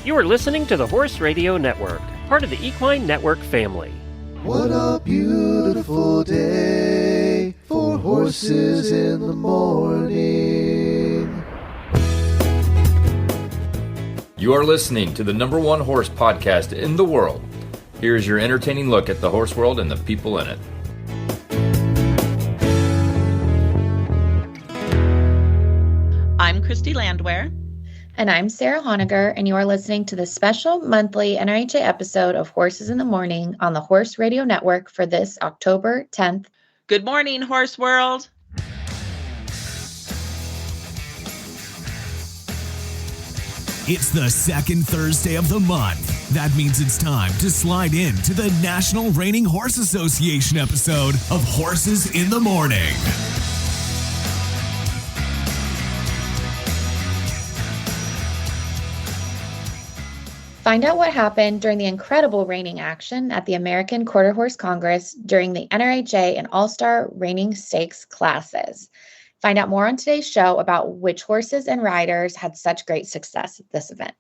You are listening to the Horse Radio Network, part of the Equine Network family. What a beautiful day for horses in the morning. You are listening to the #1 horse podcast in the world. Here's your entertaining look at the horse world and the people in it. I'm Christy Landwehr. And I'm Sarah Honegger, and you are listening to the special monthly NRHA episode of Horses in the Morning on the Horse Radio Network for this October 10th. Good morning, Horse World. It's the second Thursday of the month. That means it's time to slide in to the National Reining Horse Association episode of Horses in the Morning. Find out what happened during the incredible reining action at the American Quarter Horse Congress during the NRHA and All-Star Reining Stakes classes. Find out more on today's show about which horses and riders had such great success at this event.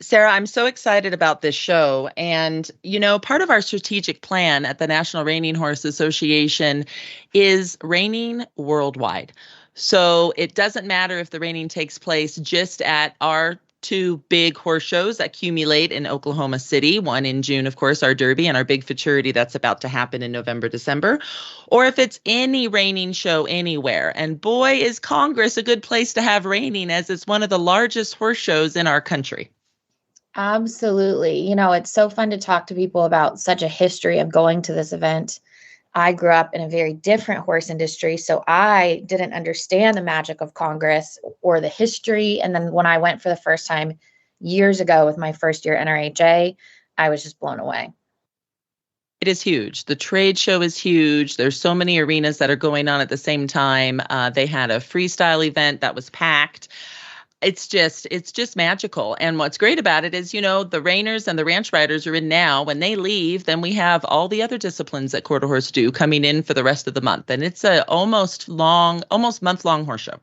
Sarah, I'm so excited about this show. And, you know, part of our strategic plan at the National Reining Horse Association is reining worldwide. So it doesn't matter if the reining takes place just at our two big horse shows that accumulate in Oklahoma City, one in June, of course, our Derby and our big futurity that's about to happen in November, December, or if it's any reining show anywhere. And boy, is Congress a good place to have reining, as it's one of the largest horse shows in our country. Absolutely. You know, it's so fun to talk to people about such a history of going to this event. I grew up in a very different horse industry, so I didn't understand the magic of Congress or the history. And then when I went for the first time years ago with my first year NRHA, I was just blown away. It is huge. The trade show is huge. There's so many arenas that are going on at the same time. They had a freestyle event that was packed. It's just magical. And what's great about it is, you know, the reiners and the ranch riders are in now. When they leave, then we have all the other disciplines that quarter horse do coming in for the rest of the month. And it's a almost month-long horse show.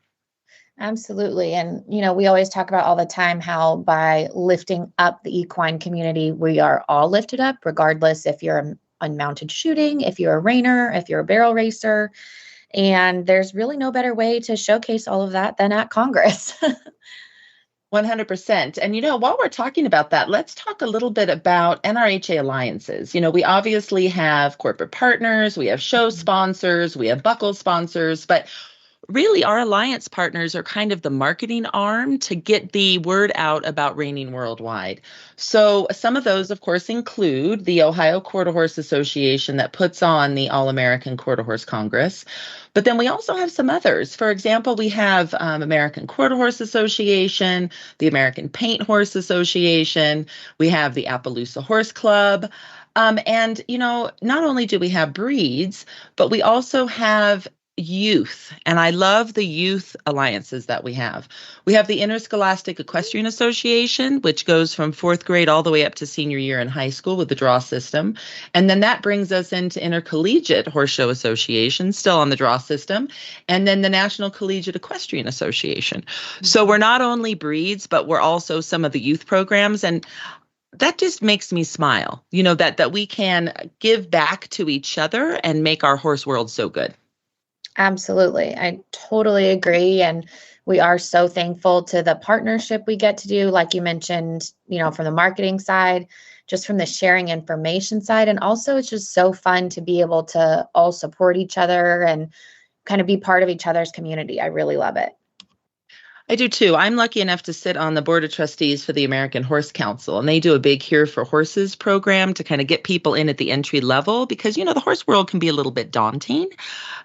Absolutely. And, you know, we always talk about all the time how by lifting up the equine community, we are all lifted up, regardless if you're unmounted shooting, if you're a reiner, if you're a barrel racer. And there's really no better way to showcase all of that than at Congress. 100%. And, you know, while we're talking about that, let's talk a little bit about NRHA alliances. You know, we obviously have corporate partners, we have show sponsors, we have buckle sponsors, but really our alliance partners are kind of the marketing arm to get the word out about reining worldwide. So some of those, of course, include the Ohio Quarter Horse Association that puts on the All-American Quarter Horse Congress. But then we also have some others. For example, we have American Quarter Horse Association, the American Paint Horse Association, we have the Appaloosa Horse Club. And, you know, not only do we have breeds, but we also have youth. And I love the youth alliances that we have. We have the Interscholastic Equestrian Association, which goes from 4th grade all the way up to senior year in high school with the draw system. And then that brings us into Intercollegiate Horse Show Association, still on the draw system. And then the National Collegiate Equestrian Association. So we're not only breeds, but we're also some of the youth programs. And that just makes me smile, you know, that we can give back to each other and make our horse world so good. Absolutely. I totally agree. And we are so thankful to the partnership we get to do, like you mentioned, you know, from the marketing side, just from the sharing information side. And also it's just so fun to be able to all support each other and kind of be part of each other's community. I really love it. I do too. I'm lucky enough to sit on the board of trustees for the American Horse Council, and they do a big Here for Horses program to kind of get people in at the entry level because, you know, the horse world can be a little bit daunting.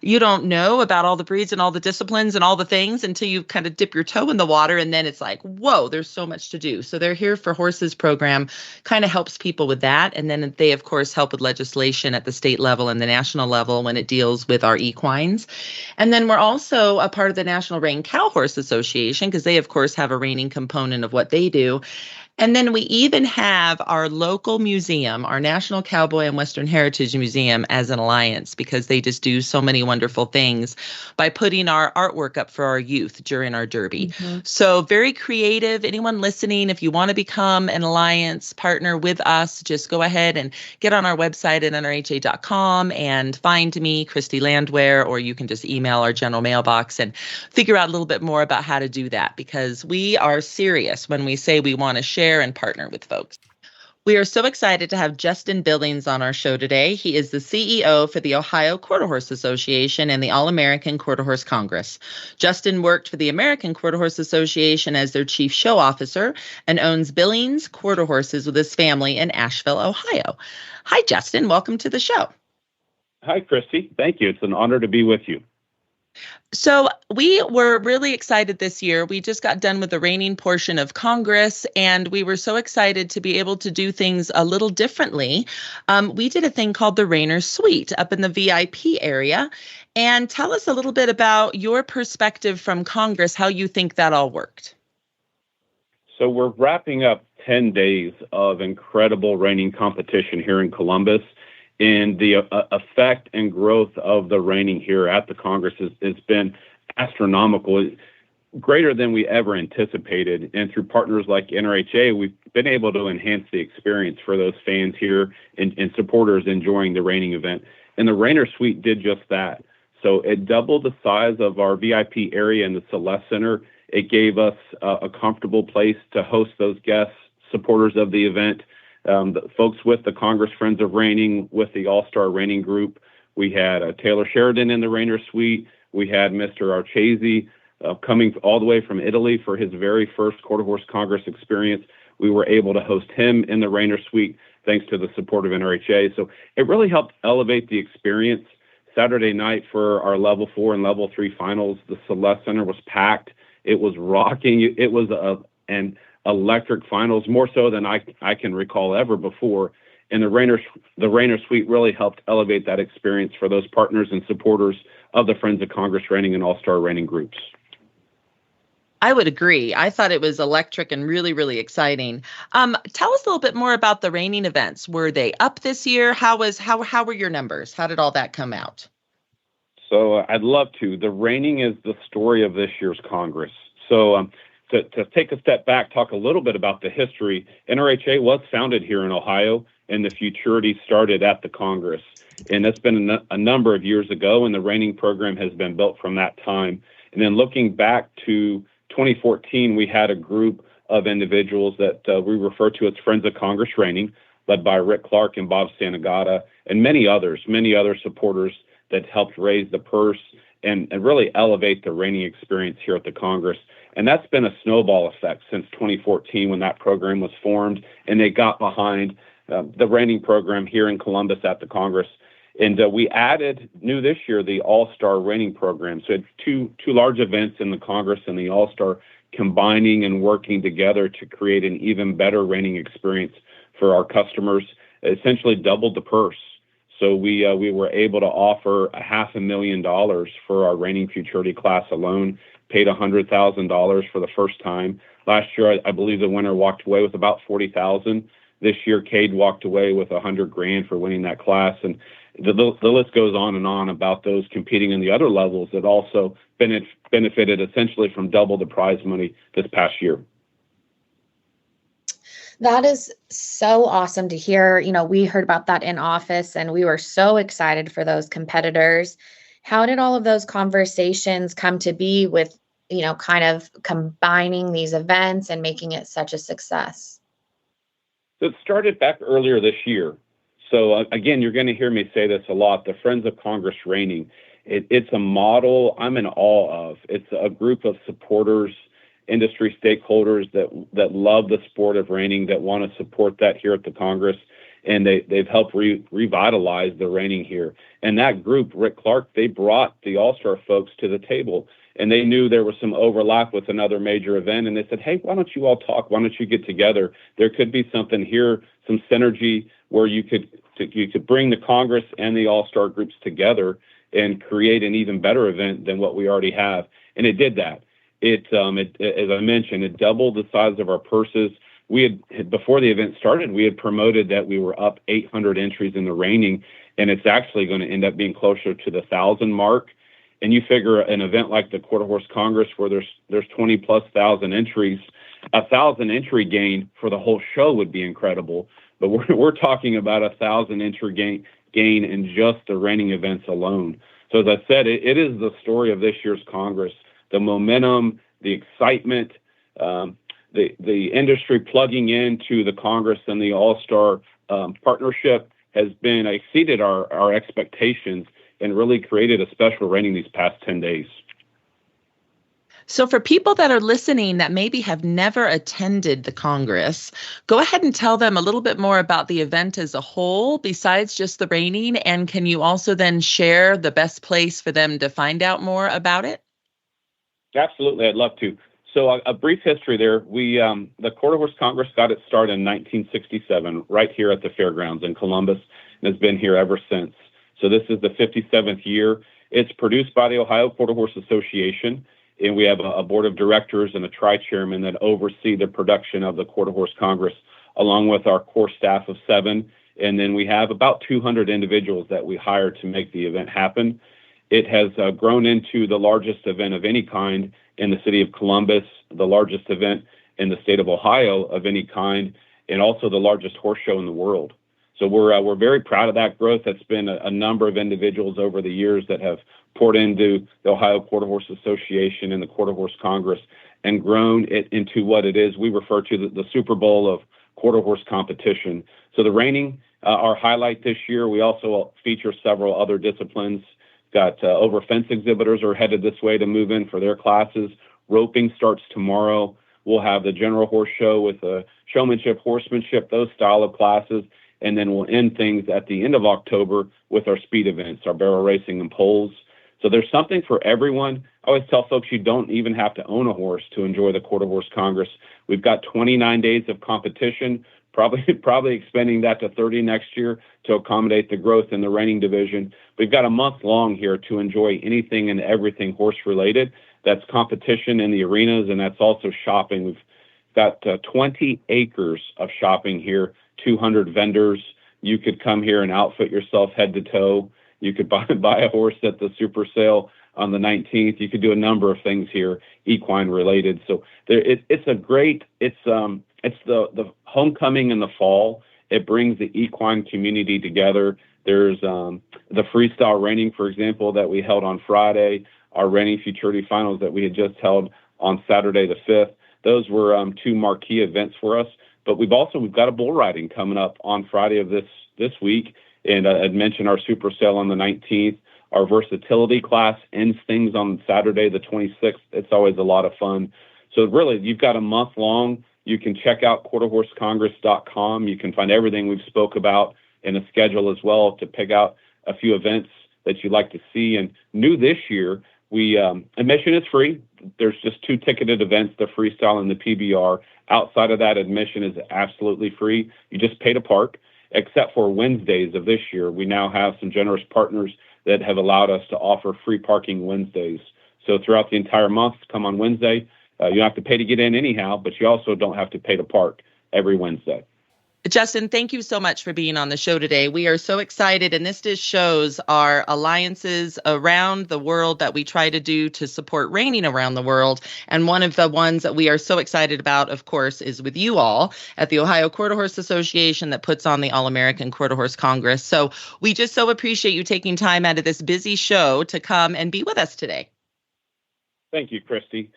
You don't know about all the breeds and all the disciplines and all the things until you kind of dip your toe in the water, and then it's like, whoa, there's so much to do. So their Here for Horses program kind of helps people with that. And then they, of course, help with legislation at the state level and the national level when it deals with our equines. And then we're also a part of the National Rein Cow Horse Association, because they, of course, have a reining component of what they do. And then we even have our local museum, our National Cowboy and Western Heritage Museum, as an alliance, because they just do so many wonderful things by putting our artwork up for our youth during our derby. So very creative. Anyone listening, if you want to become an alliance partner with us, just go ahead and get on our website at nrha.com and find me, Christy Landwehr, or you can just email our general mailbox and figure out a little bit more about how to do that, because we are serious when we say we want to share and partner with folks. We are so excited to have Justin Billings on our show today. He is the CEO for the Ohio Quarter Horse Association and the All-American Quarter Horse Congress. Justin worked for the American Quarter Horse Association as their chief show officer and owns Billings Quarter Horses with his family in Asheville, Ohio. Hi, Justin. Welcome to the show. Hi, Christy. Thank you. It's an honor to be with you. So we were really excited this year. We just got done with the reining portion of Congress, and we were so excited to be able to do things a little differently. We did a thing called the Rainer Suite up in the VIP area. And tell us a little bit about your perspective from Congress, how you think that all worked. So we're wrapping up 10 days of incredible reining competition here in Columbus. And the effect and growth of the reining here at the Congress has been astronomical, greater than we ever anticipated. And through partners like NRHA, we've been able to enhance the experience for those fans here and supporters enjoying the reining event. And the Rainer Suite did just that. So it doubled the size of our VIP area in the Celeste Center. It gave us a comfortable place to host those guests, supporters of the event. The folks with the Congress Friends of Reining, with the All-Star Reining Group. We had Taylor Sheridan in the Rainer Suite. We had Mr. Archesi coming all the way from Italy for his very first Quarter Horse Congress experience. We were able to host him in the Rainer Suite thanks to the support of NRHA. So it really helped elevate the experience. Saturday night for our Level 4 and Level 3 finals, the Celeste Center was packed. It was rocking. It was an electric finals, more so than I can recall ever before. And the Rainer Suite really helped elevate that experience for those partners and supporters of the Friends of Congress Reining and All-Star Reining groups. I would agree. I thought it was electric and really, really exciting. Tell us a little bit more about the reining events. Were they up this year? How were your numbers? How did all that come out? So I'd love to. The reining is the story of this year's Congress. So to take a step back, talk a little bit about the history. NRHA was founded here in Ohio, and the futurity started at the Congress. And that's been a number of years ago, and the reining program has been built from that time. And then looking back to 2014, we had a group of individuals that we refer to as Friends of Congress Reining, led by Rick Clark and Bob Stanagata, and many other supporters that helped raise the purse and really elevate the reining experience here at the Congress. And that's been a snowball effect since 2014 when that program was formed, and they got behind the reining program here in Columbus at the Congress. And we added, new this year, the All-Star Reining program. So it's two large events in the Congress and the All-Star combining and working together to create an even better reining experience for our customers. It essentially doubled the purse. So we were able to offer $500,000 for our reining futurity class alone, paid $100,000 for the first time. Last year, I believe the winner walked away with about $40,000. This year, Cade walked away with $100,000 for winning that class. And the list goes on and on about those competing in the other levels that also benefited essentially from double the prize money this past year. That is so awesome to hear. You know, we heard about that in office and we were so excited for those competitors. How did all of those conversations come to be with, you know, kind of combining these events and making it such a success? So it started back earlier this year. So again, you're going to hear me say this a lot, the Friends of Congress Reining. It's a model I'm in awe of. It's a group of supporters, industry stakeholders that love the sport of reining, that want to support that here at the Congress. And they've helped revitalize the reining here. And that group, Rick Clark, they brought the All-Star folks to the table. And they knew there was some overlap with another major event. And they said, hey, why don't you all talk? Why don't you get together? There could be something here, some synergy where you could bring the Congress and the All-Star groups together and create an even better event than what we already have. And it did that. As I mentioned, it doubled the size of our purses. we had before the event started, we had promoted that we were up 800 entries in the Reining, and it's actually going to end up being closer to the 1,000 mark. And you figure an event like the Quarter Horse Congress, where there's 20,000+ entries, 1,000 entry gain for the whole show would be incredible. But we're talking about 1,000 entry gain in just the Reining events alone. So as I said, it is the story of this year's Congress. The momentum, the excitement, the industry plugging into the Congress and the All-Star partnership has been exceeded our expectations and really created a special Reining these past 10 days. So for people that are listening that maybe have never attended the Congress, go ahead and tell them a little bit more about the event as a whole, besides just the Reining. And can you also then share the best place for them to find out more about it? Absolutely, I'd love to. So a brief history there. The Quarter Horse Congress got its start in 1967, right here at the fairgrounds in Columbus, and has been here ever since. So this is the 57th year. It's produced by the Ohio Quarter Horse Association, and we have a board of directors and a tri-chairman that oversee the production of the Quarter Horse Congress, along with our core staff of 7. And then we have about 200 individuals that we hire to make the event happen. It has grown into the largest event of any kind in the city of Columbus, the largest event in the state of Ohio of any kind, and also the largest horse show in the world. So we're very proud of that growth. That's been a number of individuals over the years that have poured into the Ohio Quarter Horse Association and the Quarter Horse Congress and grown it into what it is. We refer to the Super Bowl of quarter horse competition. So the Reining, our highlight this year. We also feature several other disciplines. Got over fence exhibitors are headed this way to move in for their classes. Roping starts tomorrow. We'll have the general horse show with showmanship, horsemanship, those style of classes. And then we'll end things at the end of October with our speed events, our barrel racing and poles. So there's something for everyone. I always tell folks you don't even have to own a horse to enjoy the Quarter Horse Congress. We've got 29 days of competition, probably expanding that to 30 next year to accommodate the growth in the Reining division. We've got a month long here to enjoy anything and everything horse related. That's competition in the arenas, and that's also shopping. We've got 20 acres of shopping here, 200 vendors. You could come here and outfit yourself head to toe. You could buy a horse at the super sale on the 19th. You could do a number of things here, equine related. So it's the homecoming in the fall. It brings the equine community together. There's the freestyle reining, for example, that we held on Friday. Our Reining Futurity Finals that we had just held on Saturday the 5th. Those were 2 marquee events for us. But we've got a bull riding coming up on Friday of this week. And I'd mentioned our super sale on the 19th. Our versatility class ends things on Saturday the 26th. It's always a lot of fun. So really, you've got a month long. You can check out quarterhorsecongress.com. You can find everything we've spoke about in a schedule as well to pick out a few events that you'd like to see. And new this year, admission is free. There's just 2 ticketed events, the freestyle and the PBR. Outside of that, admission is absolutely free. You just pay to park, except for Wednesdays of this year. We now have some generous partners that have allowed us to offer free parking Wednesdays. So throughout the entire month, come on Wednesday. You don't have to pay to get in anyhow, but you also don't have to pay to park every Wednesday. Justin, thank you so much for being on the show today. We are so excited, and this just shows our alliances around the world that we try to do to support reining around the world. And one of the ones that we are so excited about, of course, is with you all at the Ohio Quarter Horse Association that puts on the All-American Quarter Horse Congress. So we just so appreciate you taking time out of this busy show to come and be with us today. Thank you, Christy.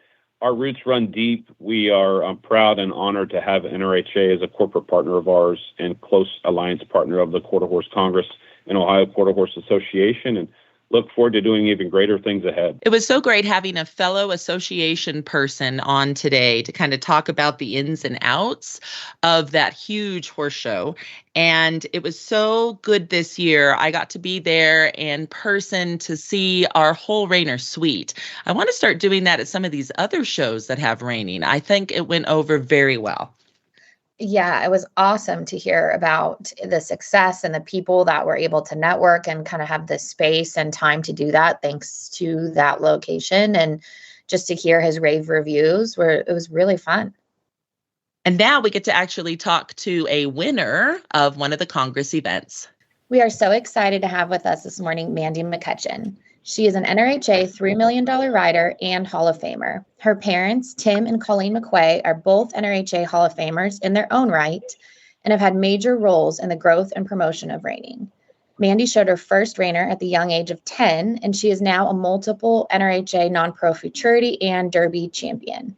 Our roots run deep. We are proud and honored to have NRHA as a corporate partner of ours and close alliance partner of the Quarter Horse Congress and Ohio Quarter Horse Association, and look forward to doing even greater things ahead. It was so great having a fellow association person on today to kind of talk about the ins and outs of that huge horse show. And it was so good this year. I got to be there in person to see our whole Reiner suite. I want to start doing that at some of these other shows that have reining. I think it went over very well. Yeah, it was awesome to hear about the success and the people that were able to network and kind of have the space and time to do that thanks to that location. And just to hear his rave reviews, it was really fun. And now we get to actually talk to a winner of one of the Congress events. We are so excited to have with us this morning Mandy McCutcheon. She is an NRHA $3 million rider and Hall of Famer. Her parents, Tim and Colleen McQuay, are both NRHA Hall of Famers in their own right and have had major roles in the growth and promotion of reining. Mandy showed her first reiner at the young age of 10, and she is now a multiple NRHA non-pro futurity and derby champion.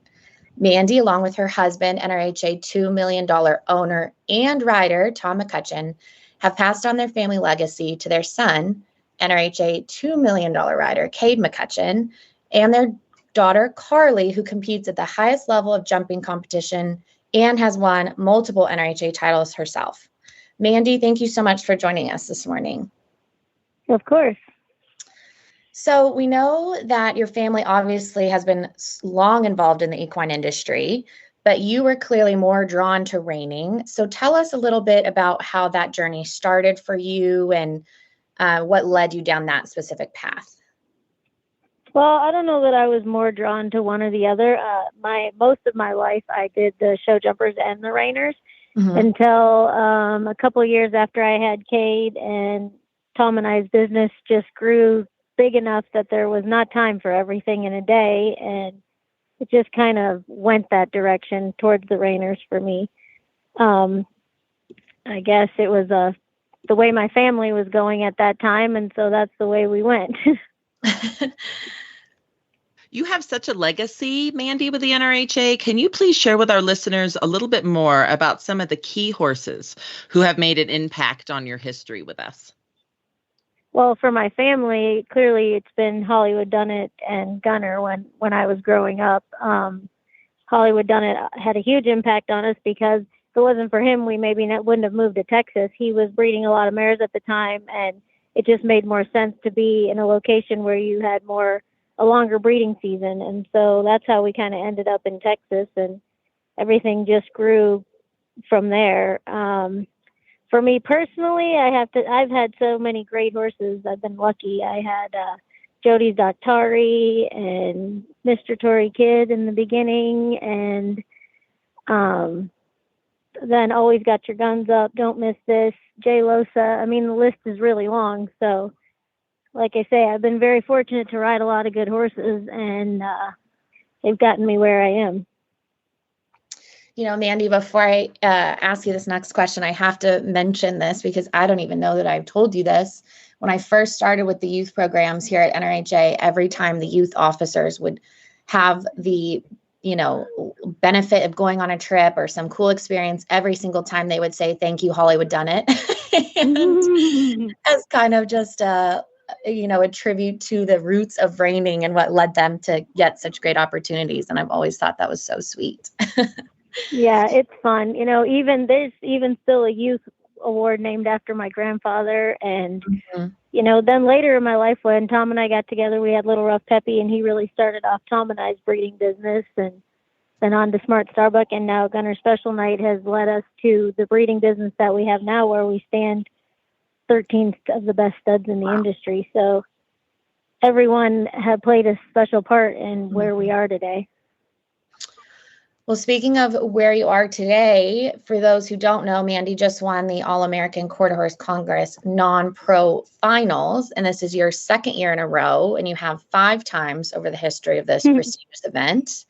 Mandy, along with her husband, NRHA $2 million owner and rider, Tom McCutcheon, have passed on their family legacy to their son, NRHA $2 million rider, Cade McCutcheon, and their daughter, Carly, who competes at the highest level of jumping competition and has won multiple NRHA titles herself. Mandy, thank you so much for joining us this morning. Of course. So we know that your family obviously has been long involved in the equine industry, but you were clearly more drawn to reining. So tell us a little bit about how that journey started for you and what led you down that specific path. Well, I don't know that I was more drawn to one or the other. Most of my life, I did the show jumpers and the reiners until a couple of years after I had Cade, and Tom and I's business just grew big enough that there was not time for everything in a day, and it just kind of went that direction towards the reiners for me. I guess it was the way my family was going at that time, and so that's the way we went. You have such a legacy, Mandy, with the NRHA. Can you please share with our listeners a little bit more about some of the key horses who have made an impact on your history with us? Well, for my family, clearly it's been Hollywood Dunnett and Gunner when I was growing up. Hollywood Dunnett had a huge impact on us because if it wasn't for him, we maybe wouldn't have moved to Texas. He was breeding a lot of mares at the time, and it just made more sense to be in a location where you had a longer breeding season. And so that's how we kind of ended up in Texas, and everything just grew from there. For me personally, I've had so many great horses. I've been lucky. I had Jody's Doctari and Mr. Tory Kid in the beginning, and then Always Got Your Guns Up, Don't Miss This, Jay Losa. I mean, the list is really long. So like I say, I've been very fortunate to ride a lot of good horses, and they've gotten me where I am. You know, Mandy, before I ask you this next question, I have to mention this because I don't even know that I've told you this. When I first started with the youth programs here at NRHA, every time the youth officers would have the, benefit of going on a trip or some cool experience, every single time they would say, "Thank you, Hollywood Dunnett." And as kind of just a tribute to the roots of reining and what led them to get such great opportunities. And I've always thought that was so sweet. Yeah, it's fun. There's even still a youth award named after my grandfather. And, then later in my life, when Tom and I got together, we had Little Rough Peppy, and he really started off Tom and I's breeding business, and then on to Smart Starbuck. And now Gunner Special Night has led us to the breeding business that we have now, where we stand 13th of the best studs in the industry. So everyone had played a special part in where we are today. Well, speaking of where you are today, for those who don't know, Mandy just won the All-American Quarter Horse Congress non-pro finals, and this is your second year in a row, and you have 5 times over the history of this prestigious event.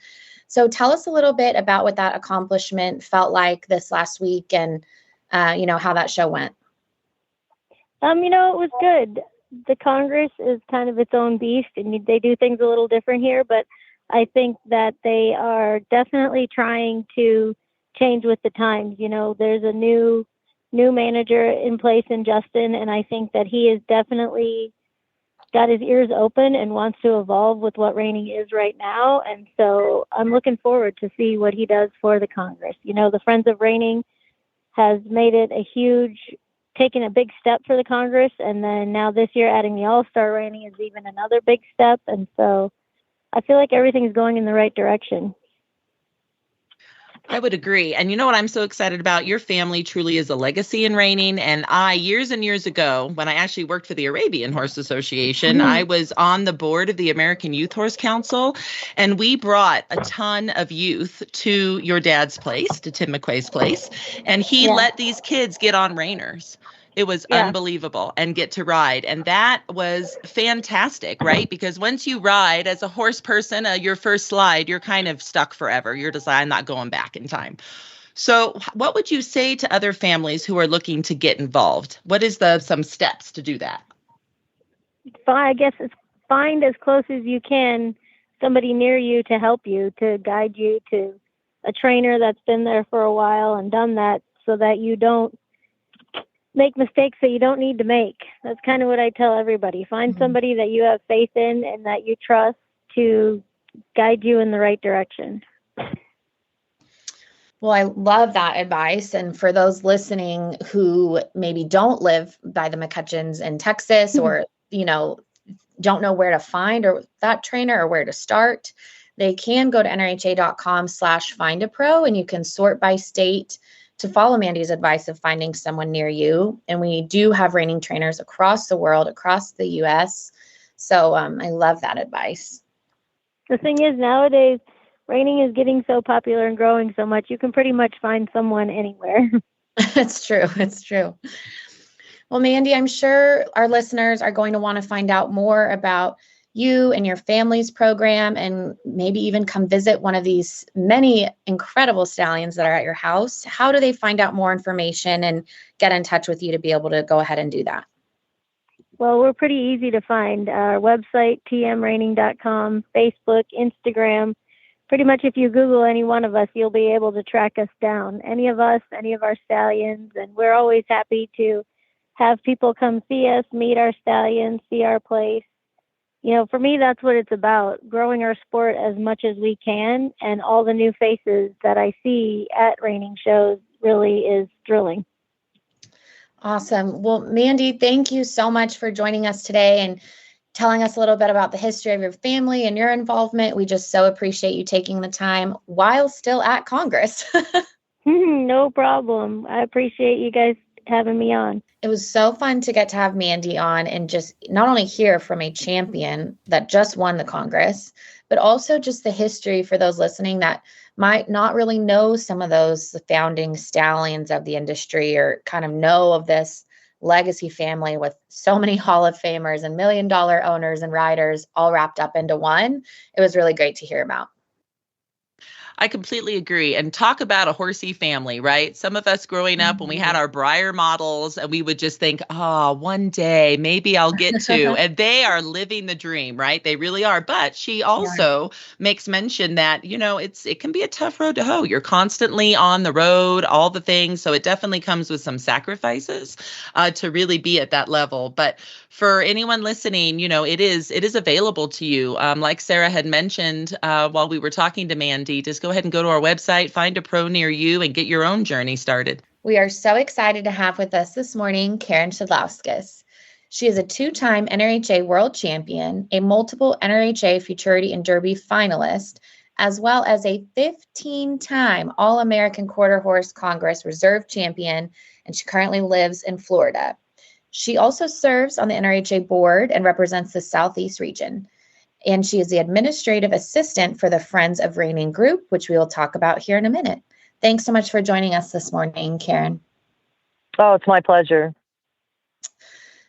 So tell us a little bit about what that accomplishment felt like this last week, and how that show went. It was good. The Congress is kind of its own beast, and they do things a little different here, but I think that they are definitely trying to change with the times. There's a new manager in place in Justin, and I think that he has definitely got his ears open and wants to evolve with what reining is right now. And so I'm looking forward to see what he does for the Congress. The Friends of Reining has made it taken a big step for the Congress, and then now this year adding the All-Star Reining is even another big step. And so I feel like everything's going in the right direction. I would agree. And you know what I'm so excited about? Your family truly is a legacy in reining. And I, years and years ago, when I actually worked for the Arabian Horse Association, I was on the board of the American Youth Horse Council. And we brought a ton of youth to your dad's place, to Tim McQuay's place. And he let these kids get on reiners. It was unbelievable, and get to ride. And that was fantastic, right? Because once you ride as a horse person, your first slide, you're kind of stuck forever. You're just, I'm not going back in time. So what would you say to other families who are looking to get involved? What is some steps to do that? I guess it's find as close as you can somebody near you to help you, to guide you to a trainer that's been there for a while and done that, so that you don't make mistakes that you don't need to make. That's kind of what I tell everybody. Find somebody that you have faith in and that you trust to guide you in the right direction. Well, I love that advice. And for those listening who maybe don't live by the McCutcheons in Texas, or, don't know where to find or that trainer or where to start, they can go to nrha.com/findapro, and you can sort by state to follow Mandy's advice of finding someone near you. And we do have reining trainers across the world, across the US. So I love that advice. The thing is, nowadays, reining is getting so popular and growing so much, you can pretty much find someone anywhere. It's true. It's true. Well, Mandy, I'm sure our listeners are going to want to find out more about you and your family's program, and maybe even come visit one of these many incredible stallions that are at your house. How do they find out more information and get in touch with you to be able to go ahead and do that? Well, we're pretty easy to find. Our website, tmreining.com, Facebook, Instagram. Pretty much if you Google any one of us, you'll be able to track us down. Any of us, any of our stallions. And we're always happy to have people come see us, meet our stallions, see our place. For me, that's what it's about, growing our sport as much as we can. And all the new faces that I see at reining shows really is thrilling. Awesome. Well, Mandy, thank you so much for joining us today and telling us a little bit about the history of your family and your involvement. We just so appreciate you taking the time while still at Congress. No problem. I appreciate you guys having me on. It was so fun to get to have Mandy on and just not only hear from a champion that just won the Congress, but also just the history for those listening that might not really know some of those founding stallions of the industry, or kind of know of this legacy family with so many Hall of Famers and $1 million owners and riders all wrapped up into one. It was really great to hear about. I completely agree. And talk about a horsey family, right? Some of us growing up, when we had our Breyer models, and we would just think, one day maybe I'll get to, and they are living the dream, right? They really are. But she also makes mention that, it can be a tough road to hoe. You're constantly on the road, all the things. So it definitely comes with some sacrifices to really be at that level. But for anyone listening, it is available to you. Like Sarah had mentioned while we were talking to Mandy, just go ahead and go to our website, find a pro near you, and get your own journey started. We are so excited to have with us this morning Karen Shedlauskas. She is a 2-time NRHA World Champion, a multiple NRHA Futurity and Derby finalist, as well as a 15-time All-American Quarter Horse Congress Reserve Champion, and she currently lives in Florida. She also serves on the NRHA board and represents the Southeast region. And she is the administrative assistant for the Friends of Reining group, which we will talk about here in a minute. Thanks so much for joining us this morning, Karen. Oh, it's my pleasure.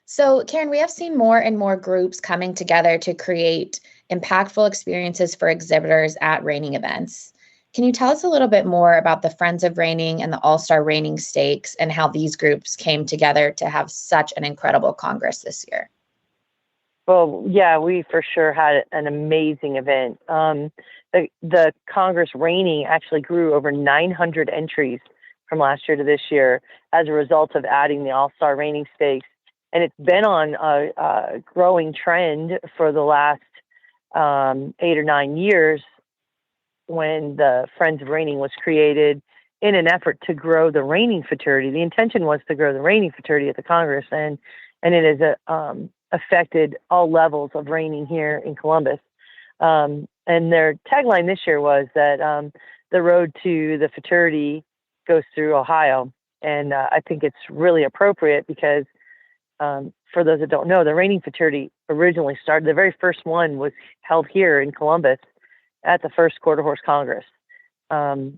So, Karen, we have seen more and more groups coming together to create impactful experiences for exhibitors at reining events. Can you tell us a little bit more about the Friends of Reining and the All-Star Reining Stakes and how these groups came together to have such an incredible Congress this year? Well, yeah, we for sure had an amazing event. The Congress Reining actually grew over 900 entries from last year to this year as a result of adding the All-Star Reining Stakes. And it's been on a growing trend for the last 8 or 9 years, when the Friends of Reining was created in an effort to grow the reining fraternity. The intention was to grow the reining fraternity at the Congress, and it has affected all levels of reining here in Columbus. And their tagline this year was that the road to the fraternity goes through Ohio. And I think it's really appropriate because for those that don't know, the Reining fraternity originally started, the very first one was held here in Columbus at the first Quarter Horse Congress. So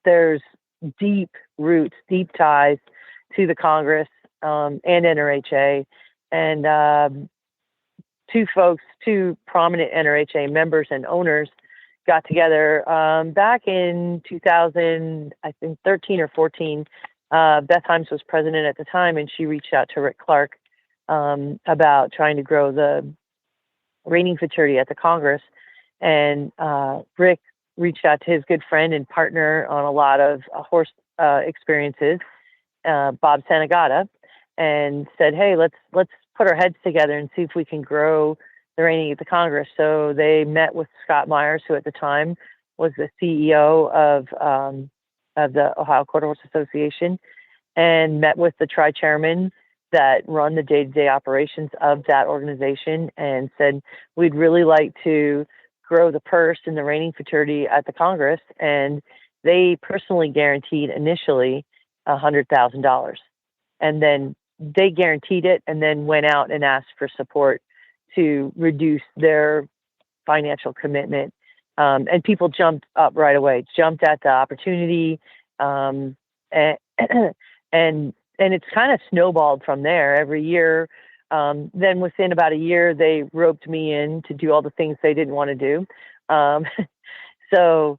there's deep roots, deep ties to the Congress and NRHA. And two prominent NRHA members and owners got together back in 2013 or 14. Beth Himes was president at the time, and she reached out to Rick Clark about trying to grow the Reining fraternity at the Congress. And Rick reached out to his good friend and partner on a lot of horse experiences, Bob Sanagata, and said, "Hey, let's put our heads together and see if we can grow the Reining at the Congress." So they met with Scott Myers, who at the time was the CEO of the Ohio Quarter Horse Association, and met with the tri-chairmen that run the day-to-day operations of that organization, and said, "We'd really like to grow the purse in the Reining fraternity at the Congress." And they personally guaranteed initially $100,000, and then they guaranteed it, and then went out and asked for support to reduce their financial commitment. And people jumped up right away, jumped at the opportunity, and it's kind of snowballed from there every year. Then within about a year, they roped me in to do all the things they didn't want to do. So,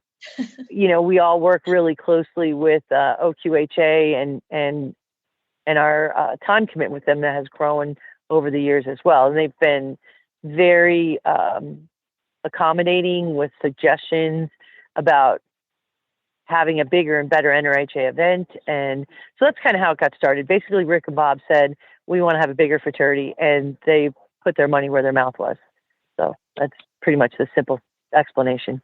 we all work really closely with OQHA and our time commitment with them that has grown over the years as well. And they've been very accommodating with suggestions about having a bigger and better NRHA event. And so that's kind of how it got started. Basically, Rick and Bob said, "We want to have a bigger fraternity," and they put their money where their mouth was. So that's pretty much the simple explanation.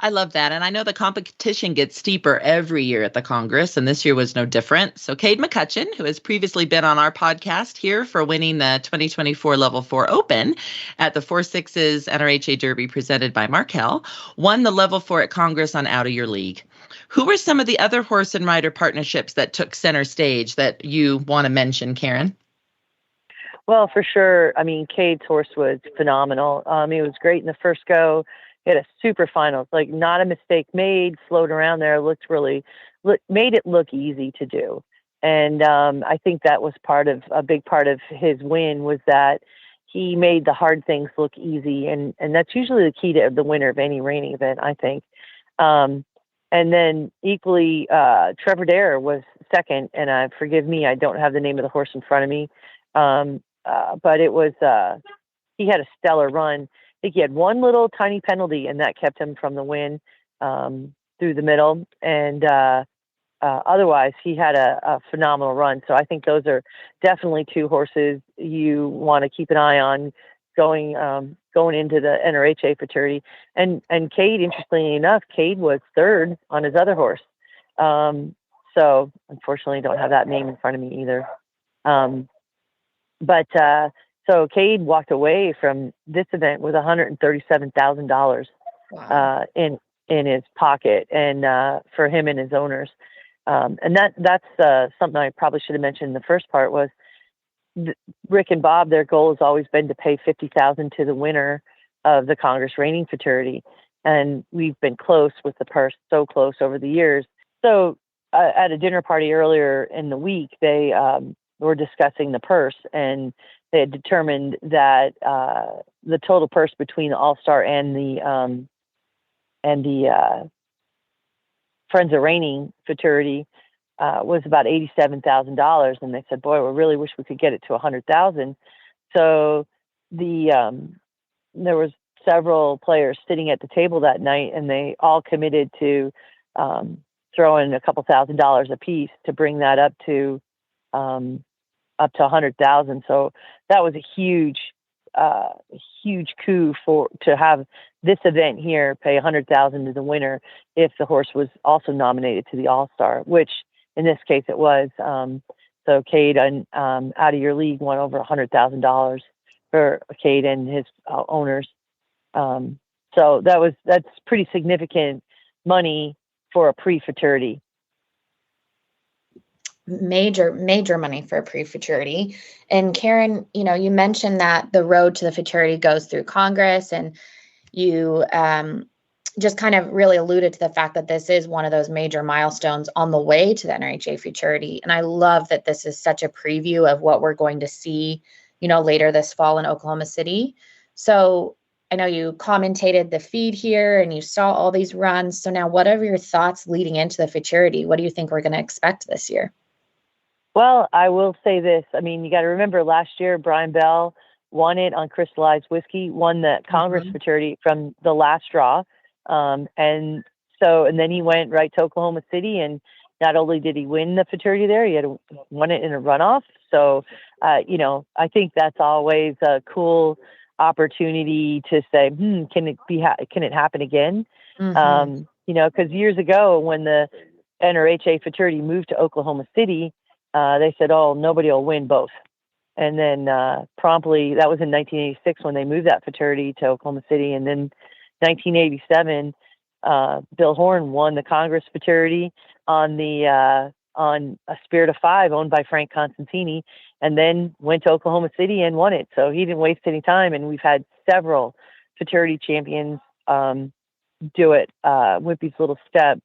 I love that. And I know the competition gets steeper every year at the Congress, and this year was no different. So Cade McCutcheon, who has previously been on our podcast here for winning the 2024 Level 4 Open at the 4-6s NRHA Derby presented by Markel, won the Level 4 at Congress on Out of Your League. Who were some of the other horse and rider partnerships that took center stage that you want to mention, Karen? Well, for sure. I mean, Cade's horse was phenomenal. He was great in the first go. He had a super finals, like not a mistake made, float around there, made it look easy to do. And I think that was a big part of his win, was that he made the hard things look easy. And that's usually the key to the winner of any reining event, I think. And then equally, Trevor Dare was second, and forgive me, I don't have the name of the horse in front of me. But it was, he had a stellar run. I think he had one little tiny penalty, and that kept him from the win through the middle. And otherwise, he had a phenomenal run. So I think those are definitely two horses you want to keep an eye on going into the NRHA fraternity. And Cade, interestingly enough, Cade was third on his other horse. So unfortunately, I don't have that name in front of me either. So Cade walked away from this event with $137,000 in his pocket, and for him and his owners. And that's something I probably should have mentioned in the first part was Rick and Bob. Their goal has always been to pay $50,000 to the winner of the Congress Reining fraternity, and we've been close with the purse, so close over the years. So at a dinner party earlier in the week, they were discussing the purse, and they had determined that the total purse between the All-Star and the Friends of Reining fraternity was about $87,000, and they said, "Boy, we really wish we could get it to $100,000." So there was several players sitting at the table that night, and they all committed to throw in a couple $1,000s a piece to bring that up to $100,000. So that was a huge coup to have this event here pay $100,000 to the winner if the horse was also nominated to the All-Star, which in this case it was. So Cade and Out of Your League won over $100,000 for Cade and his owners. So that's pretty significant money for a pre-futurity. Major money for pre-futurity. And Karen, you mentioned that the road to the futurity goes through Congress, and you just kind of really alluded to the fact that this is one of those major milestones on the way to the NRHA futurity. And I love that this is such a preview of what we're going to see, later this fall in Oklahoma City. So I know you commentated the feed here and you saw all these runs. So now what are your thoughts leading into the futurity? What do you think we're going to expect this year? Well, I will say this. I mean, you got to remember last year, Brian Bell won it on crystallized whiskey, won the Congress futurity from the last draw. And then he went right to Oklahoma City, and not only did he win the futurity there, he had won it in a runoff. So, I think that's always a cool opportunity to say, can it happen again? Because years ago when the NRHA futurity moved to Oklahoma City, they said, oh, nobody will win both. And then promptly, that was in 1986 when they moved that futurity to Oklahoma City. And then 1987, Bill Horn won the Congress futurity on a Spirit of Five owned by Frank Constantini, and then went to Oklahoma City and won it. So he didn't waste any time. And we've had several futurity champions do it. Wimpy's Little Step,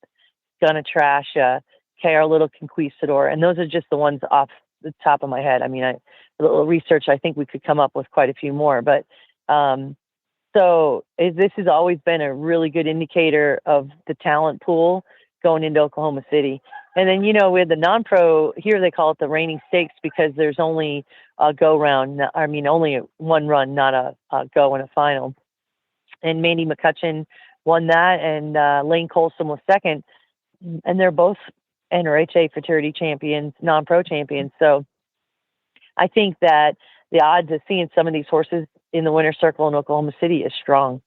Gonna Trash, KR Little Conquistador, and those are just the ones off the top of my head. I mean, a little research, I think we could come up with quite a few more, but this has always been a really good indicator of the talent pool going into Oklahoma City. And then, with the non-pro, here they call it the Reining Stakes because there's only a go round. I mean, only one run, not a go and a final. And Mandy McCutcheon won that, and Lane Colson was second. And they're both NRHA futurity champions, non-pro champions. So I think that the odds of seeing some of these horses in the winner's circle in Oklahoma City is strong.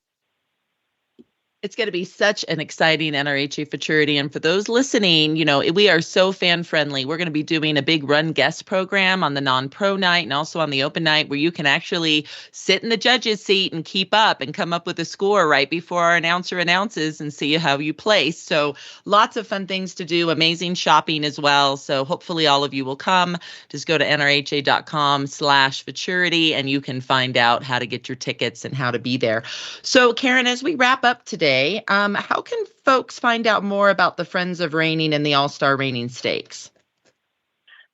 It's going to be such an exciting NRHA futurity. And for those listening, we are so fan friendly. We're going to be doing a big run guest program on the non-pro night and also on the open night where you can actually sit in the judge's seat and keep up and come up with a score right before our announcer announces and see how you place. So lots of fun things to do, amazing shopping as well. So hopefully all of you will come. Just go to nrha.com/futurity and you can find out how to get your tickets and how to be there. So Karen, as we wrap up today, how can folks find out more about the Friends of Reining and the All-Star Reining Stakes?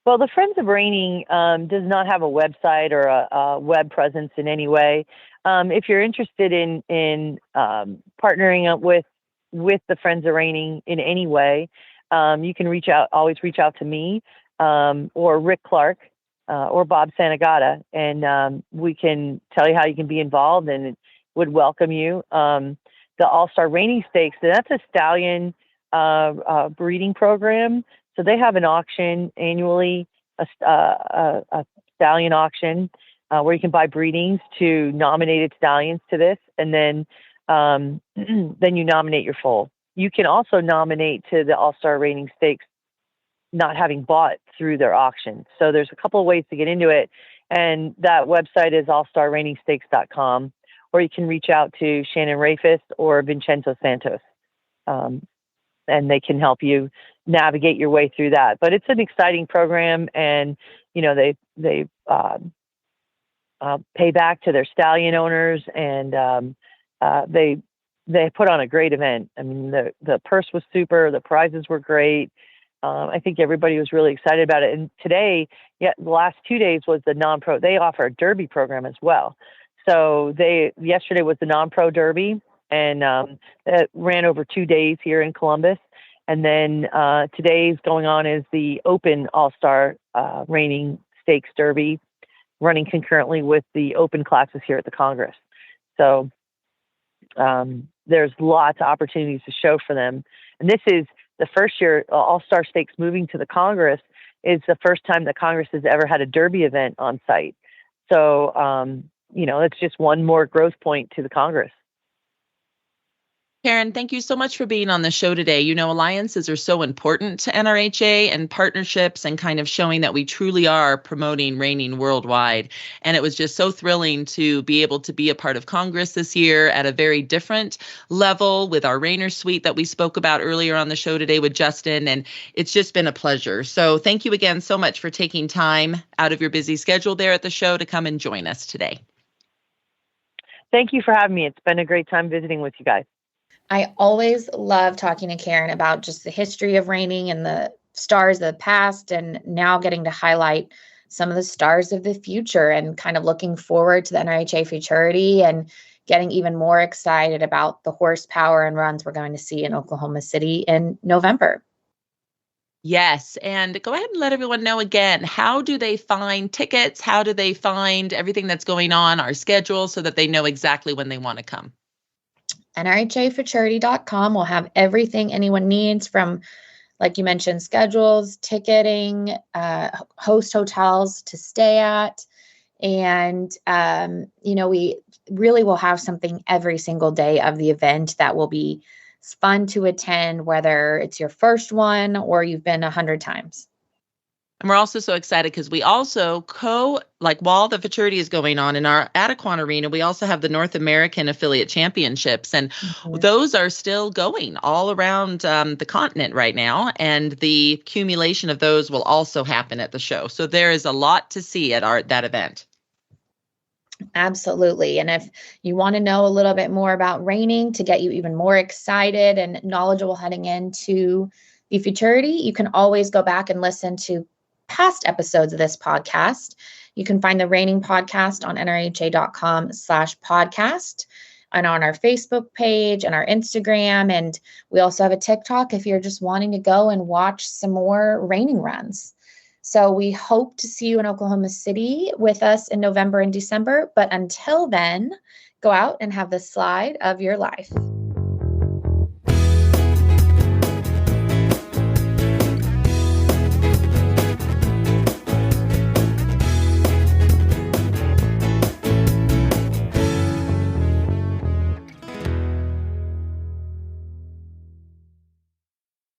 Well, the Friends of Reining does not have a website or a web presence in any way. If you're interested in partnering up with the Friends of Reining in any way, you can always reach out to me or Rick Clark or Bob Santagata, and we can tell you how you can be involved and would welcome you. The All-Star Reining Stakes, that's a stallion breeding program. So they have an auction annually, a stallion auction where you can buy breedings to nominated stallions to this, and then you nominate your foal. You can also nominate to the All-Star Reining Stakes not having bought through their auction. So there's a couple of ways to get into it, and that website is allstarreiningstakes.com. Or you can reach out to Shannon Rafis or Vincenzo Santos, and they can help you navigate your way through that. But it's an exciting program, and they pay back to their stallion owners, and they put on a great event. I mean, the purse was super, the prizes were great. I think everybody was really excited about it. And today, the last 2 days was the non-pro. They offer a derby program as well. So yesterday was the non-pro derby, and it ran over 2 days here in Columbus. And then today's going on is the Open All-Star Reining Stakes Derby, running concurrently with the open classes here at the Congress. So there's lots of opportunities to show for them. And this is the first year All-Star Stakes moving to the Congress is the first time the Congress has ever had a derby event on site. So, it's just one more growth point to the Congress. Karen, thank you so much for being on the show today. You know, alliances are so important to NRHA and partnerships and kind of showing that we truly are promoting reining worldwide. And it was just so thrilling to be able to be a part of Congress this year at a very different level with our Rainer suite that we spoke about earlier on the show today with Justin. And it's just been a pleasure. So thank you again so much for taking time out of your busy schedule there at the show to come and join us today. Thank you for having me. It's been a great time visiting with you guys. I always love talking to Karen about just the history of reining and the stars of the past, and now getting to highlight some of the stars of the future and kind of looking forward to the NRHA Futurity and getting even more excited about the horsepower and runs we're going to see in Oklahoma City in November. Yes. And go ahead and let everyone know again, how do they find tickets? How do they find everything that's going on, our schedule, so that they know exactly when they want to come? NRHAfuturity.com will have everything anyone needs from, like you mentioned, schedules, ticketing, host hotels to stay at. And, we really will have something every single day of the event that will be fun to attend, whether it's your first one or you've been 100 times. And we're also so excited because we also while the Futurity is going on in our Adequan Arena, we also have the North American Affiliate Championships. And those are still going all around the continent right now. And the accumulation of those will also happen at the show. So there is a lot to see at that event. Absolutely. And if you want to know a little bit more about reining to get you even more excited and knowledgeable heading into the Futurity, you can always go back and listen to past episodes of this podcast. You can find the Reining podcast on nrha.com/podcast and on our Facebook page and our Instagram. And we also have a TikTok if you're just wanting to go and watch some more reining runs. So we hope to see you in Oklahoma City with us in November and December. But until then, go out and have the slide of your life.